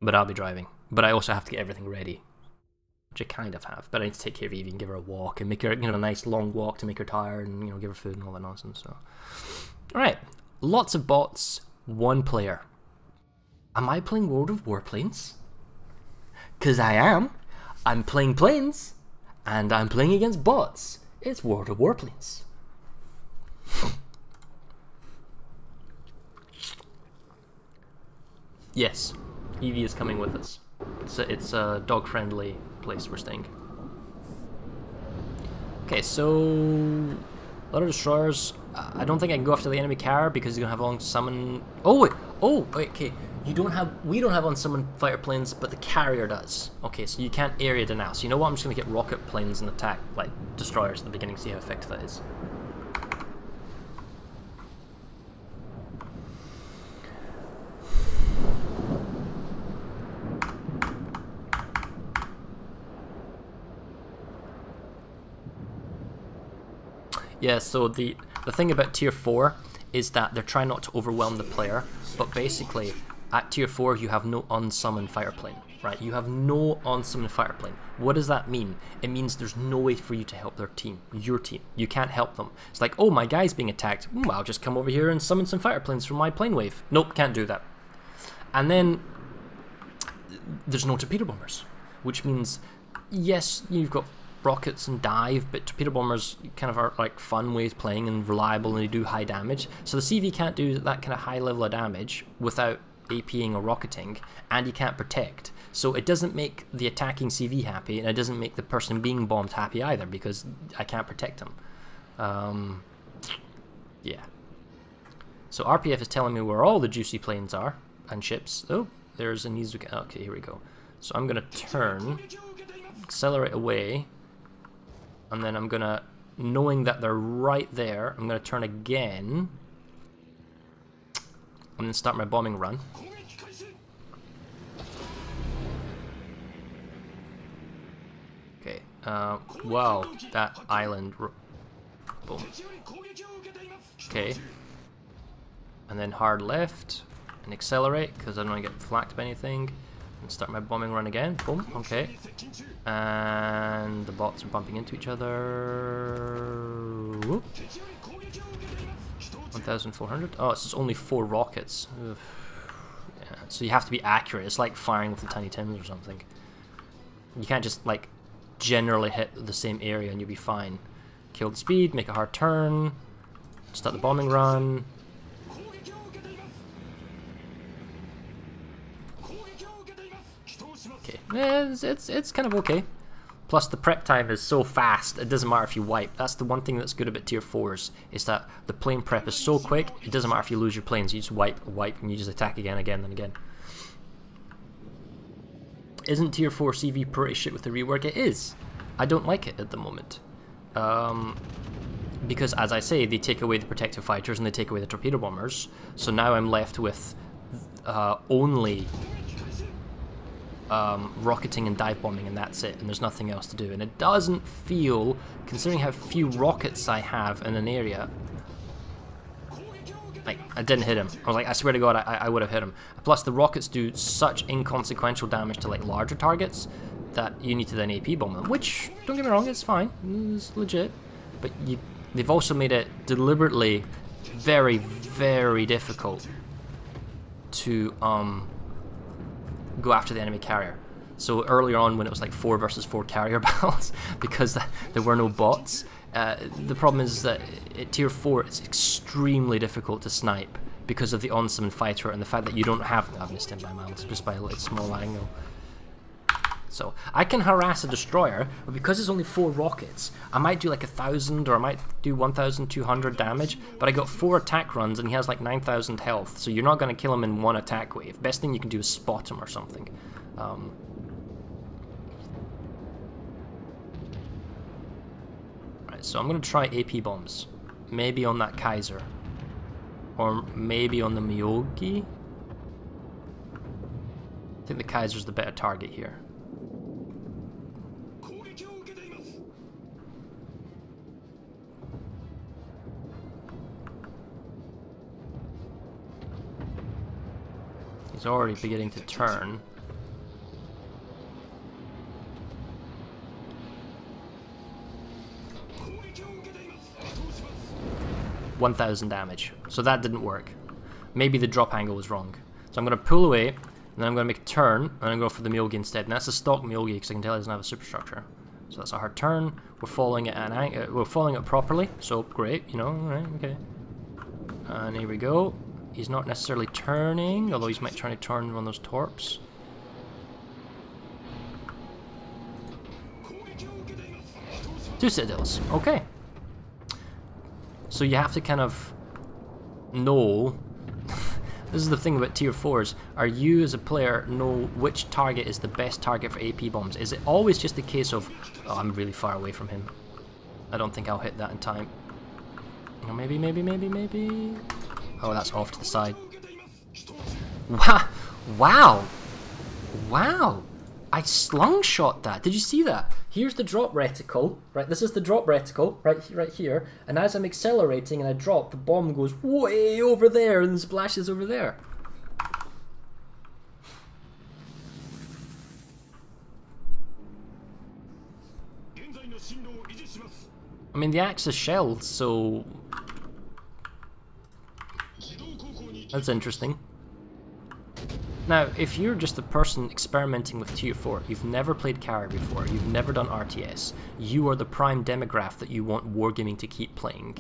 but I'll be driving. But I also have to get everything ready, which I kind of have. But I need to take care of Evie and give her a walk and make her, a nice long walk to make her tired and give her food and all that nonsense. So, all right, lots of bots, one player. Am I playing World of Warplanes? Because I am. I'm playing planes, and I'm playing against bots. It's World of Warplanes. Yes, Evie is coming with us. It's a dog-friendly place we're staying. Okay, so a lot of destroyers. I don't think I can go after the enemy carrier because you're gonna have on summon. Oh wait, okay. We don't have unsummon fighter planes, but the carrier does. Okay, so you can't area denounce. So you know what? I'm just gonna get rocket planes and attack like destroyers at the beginning, see how effective that is. Yeah, so the thing about tier 4 is that they're trying not to overwhelm the player, but basically at tier 4 you have no unsummoned fighter plane, right? You have no unsummoned fighter plane. What does that mean? It means there's no way for you to help their team, your team. You can't help them. It's like, oh, my guy's being attacked. I'll just come over here and summon some fighter planes from my plane wave. Nope, can't do that. And then there's no torpedo bombers, which means, yes, you've got rockets and dive, but torpedo bombers kind of are like fun ways playing and reliable, and they do high damage. So the CV can't do that kind of high level of damage without APing or rocketing, and you can't protect. So it doesn't make the attacking CV happy, and it doesn't make the person being bombed happy either, because I can't protect him. Yeah. So RPF is telling me where all the juicy planes are and ships. Oh, there's an easy. Okay, here we go. So I'm gonna turn, accelerate away. And then I'm gonna, knowing that they're right there, I'm gonna turn again. And then start my bombing run. Okay, wow, that island. Boom. Okay. And then hard left, and accelerate, because I don't want to get flacked by anything. And start my bombing run again. Boom, okay. And the bots are bumping into each other. Whoop. 1,400. Oh, it's just only 4 rockets. Oof. Yeah, so you have to be accurate. It's like firing with the Tiny Tims or something. You can't just like generally hit the same area and you'll be fine. Kill the speed, make a hard turn, start the bombing run. Okay, it's kind of okay. Plus the prep time is so fast, it doesn't matter if you wipe. That's the one thing that's good about tier 4s, is that the plane prep is so quick, it doesn't matter if you lose your planes, you just wipe, and you just attack again, and again. Isn't tier 4 CV pretty shit with the rework? It is. I don't like it at the moment. Because, as I say, they take away the protective fighters and they take away the torpedo bombers, so now I'm left with only rocketing and dive bombing, and that's it, and there's nothing else to do. And it doesn't feel, considering how few rockets I have in an area, like, I didn't hit him. I was like, I swear to God, I would have hit him. Plus, the rockets do such inconsequential damage to like larger targets that you need to then AP bomb them, which, don't get me wrong, it's fine, it's legit, but they've also made it deliberately very, very difficult to go after the enemy carrier. So earlier on, when it was like 4 versus 4 carrier battles, because there were no bots, the problem is that at tier 4 it's extremely difficult to snipe because of the on-summon fighter and the fact that you don't have to missed him by miles, just by a little small angle. So I can harass a destroyer, but because it's only 4 rockets, I might do like 1,000 or I might do 1,200 damage, but I got 4 attack runs and he has like 9,000 health, so you're not going to kill him in one attack wave. Best thing you can do is spot him or something. Right, so I'm going to try AP bombs. Maybe on that Kaiser. Or maybe on the Miyogi. I think the Kaiser's the better target here. He's already beginning to turn. 1,000 damage. So that didn't work. Maybe the drop angle was wrong. So I'm going to pull away, and then I'm going to make a turn, and I'm going to go for the Myogi instead. And that's a stock Myogi, because I can tell it doesn't have a superstructure. So that's a hard turn. We're following it at an angle. We're following it properly. So great, you know, right, okay. And here we go. He's not necessarily turning, although he's might try to turn one of those torps. Two citadels, okay. So you have to kind of know. This is the thing about tier 4s. Are you as a player know which target is the best target for AP bombs? Is it always just a case of, oh, I'm really far away from him, I don't think I'll hit that in time. Or maybe. Oh, that's off to the side. Wow! I slungshot that. Did you see that? Here's the drop reticle, right? This is the drop reticle, right here. And as I'm accelerating and I drop, the bomb goes way over there and splashes over there. I mean, the axe is shelled, so that's interesting. Now, if you're just a person experimenting with tier 4, you've never played carry before, you've never done RTS, you are the prime demographic that you want wargaming to keep playing.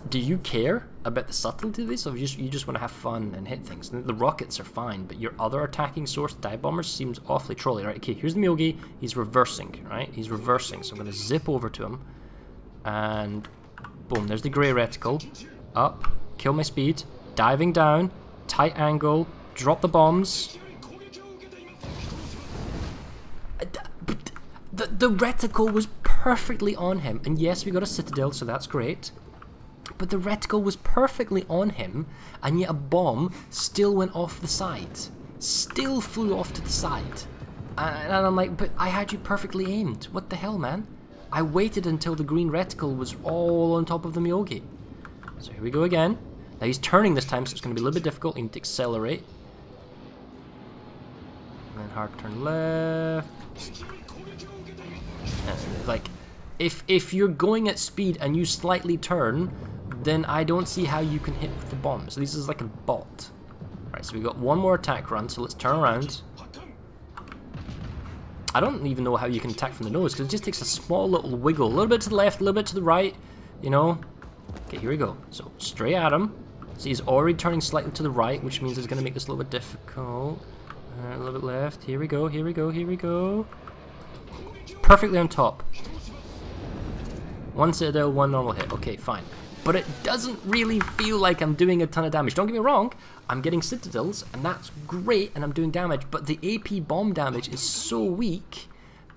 Do you care about the subtlety of this, or you just want to have fun and hit things? The rockets are fine, but your other attacking source, dive bombers, seems awfully trolly, right? Okay, here's the Myogi, he's reversing, right? He's reversing, so I'm going to zip over to him, and boom, there's the grey reticle, up, kill my speed, diving down, tight angle, drop the bombs. The reticle was perfectly on him, and yes, we got a citadel, so that's great. But the reticle was perfectly on him, and yet a bomb still went off the side. Still flew off to the side. And I'm like, but I had you perfectly aimed. What the hell, man? I waited until the green reticle was all on top of the Myogi. So here we go again. Now he's turning this time, so it's going to be a little bit difficult. You need to accelerate. And then hard turn left. And like, if you're going at speed and you slightly turn, then I don't see how you can hit with the bomb. So this is like a bot. Right, so we got one more attack run, so let's turn around. I don't even know how you can attack from the nose, because it just takes a small little wiggle. A little bit to the left, a little bit to the right, you know. Okay, here we go. So straight at him. So he's already turning slightly to the right, which means it's going to make this a little bit difficult. A little bit left. Here we go, here we go, here we go. Perfectly on top. One citadel, one normal hit. Okay, fine. But it doesn't really feel like I'm doing a ton of damage. Don't get me wrong, I'm getting citadels, and that's great, and I'm doing damage, but the AP bomb damage is so weak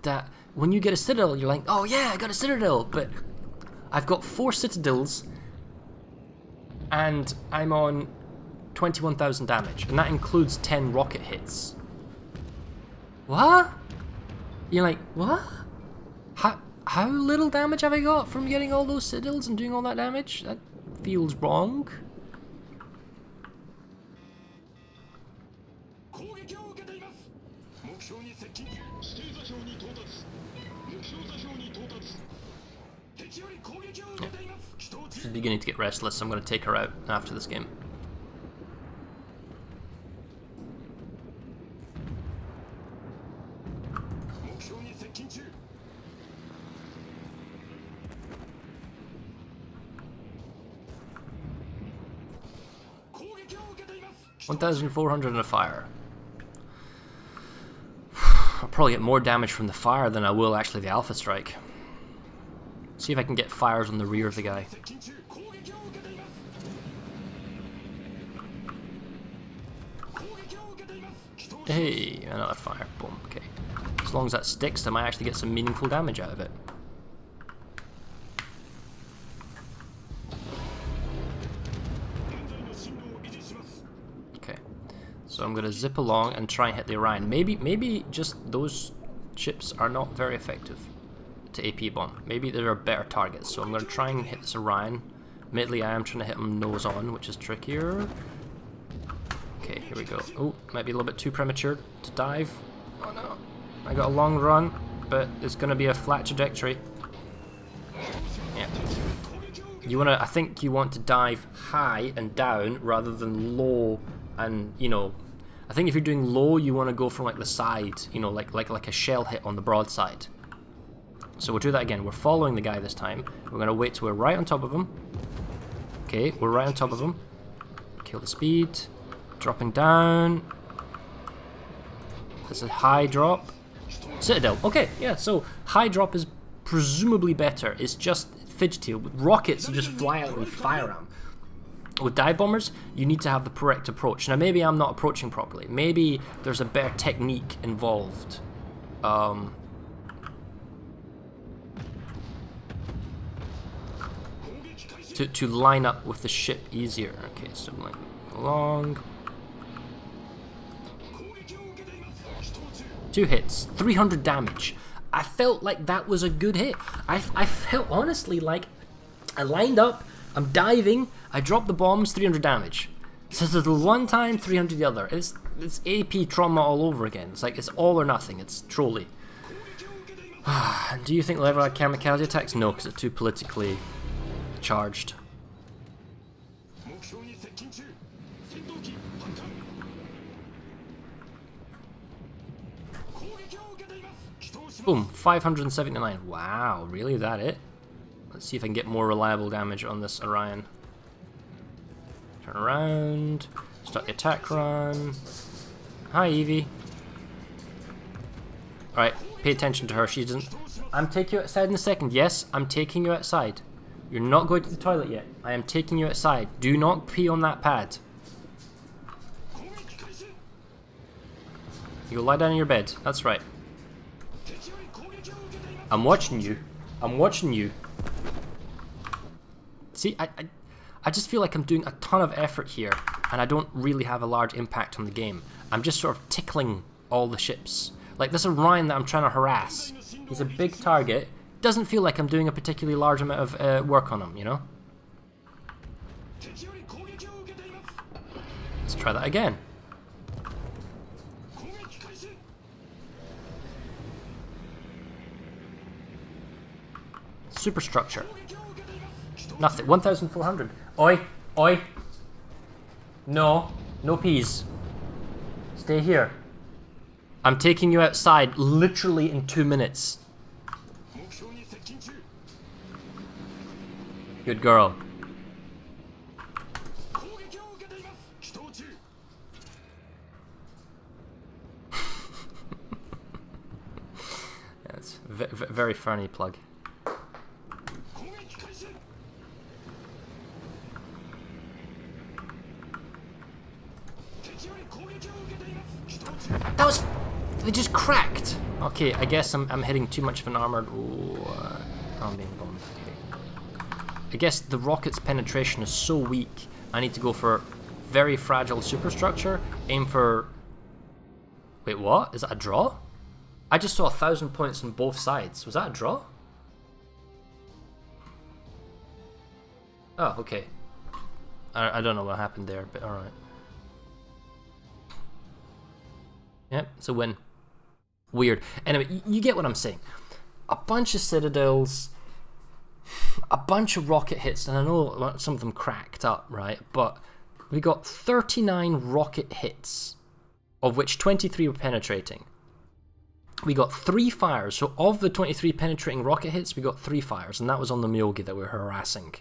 that when you get a citadel, you're like, oh yeah, I got a citadel, but I've got 4 citadels, and I'm on 21,000 damage, and that includes 10 rocket hits. What? You're like, what? How little damage have I got from getting all those citadels and doing all that damage? That feels wrong. She's beginning to get restless, so I'm going to take her out after this game. $1,400 in a fire. I'll probably get more damage from the fire than I will actually the Alpha Strike. See if I can get fires on the rear of the guy. Hey, another fire. Boom. Okay. As long as that sticks, I might actually get some meaningful damage out of it. So I'm going to zip along and try and hit the Orion. Maybe just those ships are not very effective to AP bomb. Maybe there are better targets. So I'm going to try and hit this Orion. Admittedly, I am trying to hit him nose on, which is trickier. Okay, here we go. Oh, might be a little bit too premature to dive. Oh no. I got a long run, but it's going to be a flat trajectory. Yeah. You wanna, I think you want to dive high and down rather than low and, you know, I think if you're doing low, you want to go from like the side, you know, like a shell hit on the broadside. So we'll do that again. We're following the guy this time. We're gonna wait till we're right on top of him. Okay, we're right on top of him. Kill the speed. Dropping down. That's a high drop. Citadel. Okay, yeah, so high drop is presumably better. It's just fidgety. With rockets, you just fly out and fire them. With dive bombers, you need to have the correct approach. Now, maybe I'm not approaching properly. Maybe there's a better technique involved. To line up with the ship easier. Okay, so like along. 2 hits, 300 damage. I felt like that was a good hit. I felt honestly like I lined up, I'm diving, I dropped the bombs, 300 damage. So there's one time, 300 the other. It's AP trauma all over again. It's like it's all or nothing. It's trolly. Do you think they'll ever have kamikaze attacks? No, because it's too politically charged. Boom, 579. Wow, really? Is that it? Let's see if I can get more reliable damage on this Orion. Turn around. Start the attack run. Hi, Evie. Alright, pay attention to her. She doesn't... I'm taking you outside in a second. Yes, I'm taking you outside. You're not going to the toilet yet. I am taking you outside. Do not pee on that pad. You go lie down in your bed. That's right. I'm watching you. I'm watching you. See, I just feel like I'm doing a ton of effort here, and I don't really have a large impact on the game. I'm just sort of tickling all the ships. Like this Orion that I'm trying to harass. He's a big target. Doesn't feel like I'm doing a particularly large amount of work on him, you know? Let's try that again. Superstructure. Nothing. 1,400. Oi. Oi. No. No peas. Stay here. I'm taking you outside literally in 2 minutes. Good girl. That's very funny plug. That was... They just cracked! Okay, I guess I'm hitting too much of an armored... Oh, I'm being bombed. Okay. I guess the rocket's penetration is so weak, I need to go for very fragile superstructure, aim for... Wait, what? Is that a draw? I just saw 1,000 points on both sides. Was that a draw? Oh, okay. I don't know what happened there, but alright. Yep, it's a win. Weird. Anyway, you get what I'm saying. A bunch of citadels, a bunch of rocket hits, and I know some of them cracked up, right? But we got 39 rocket hits, of which 23 were penetrating. We got 3 fires, so of the 23 penetrating rocket hits, we got 3 fires, and that was on the Myogi that we were harassing.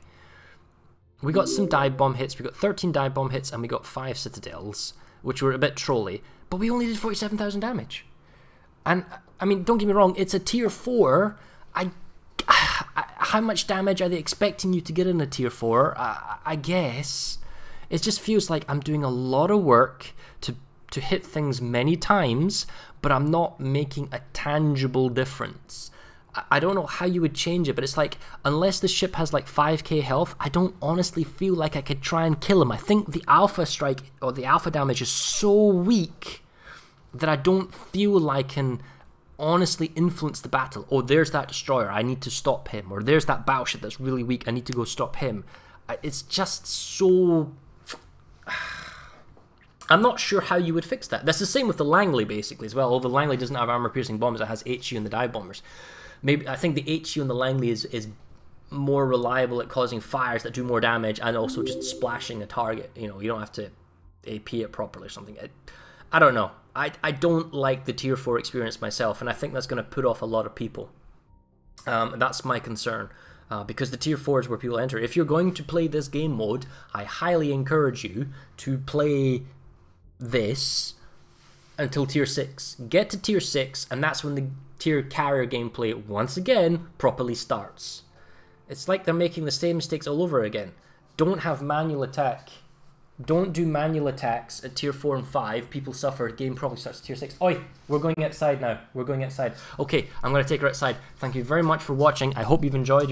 We got some dive bomb hits, we got 13 dive bomb hits, and we got 5 citadels, which were a bit trolly, but we only did 47,000 damage. And, I mean, don't get me wrong, it's a tier 4. How much damage are they expecting you to get in a tier 4? I guess. It just feels like I'm doing a lot of work to hit things many times, but I'm not making a tangible difference. I don't know how you would change it, but it's like, unless the ship has like 5k health, I don't honestly feel like I could try and kill him. I think the alpha strike, or the alpha damage is so weak that I don't feel like I can honestly influence the battle. Oh, there's that destroyer, I need to stop him. Or there's that battleship that's really weak, I need to go stop him. It's just so... I'm not sure how you would fix that. That's the same with the Langley, basically, as well. Although the Langley doesn't have armor-piercing bombs, it has HU and the dive bombers. Maybe I think the HU and the Langley is more reliable at causing fires that do more damage and also just splashing a target. You know, you don't have to AP it properly or something. I don't know. I don't like the tier 4 experience myself, and I think that's going to put off a lot of people. That's my concern, because the tier 4 is where people enter. If you're going to play this game mode, I highly encourage you to play this until tier 6. Get to tier 6, and that's when the tier carrier gameplay once again properly starts. It's like they're making the same mistakes all over again. Don't have manual attack. Don't do manual attacks at tier 4 and 5. People suffer. Game probably starts at tier 6. Oi, we're going outside now. We're going outside. Okay, I'm going to take her outside. Thank you very much for watching. I hope you've enjoyed your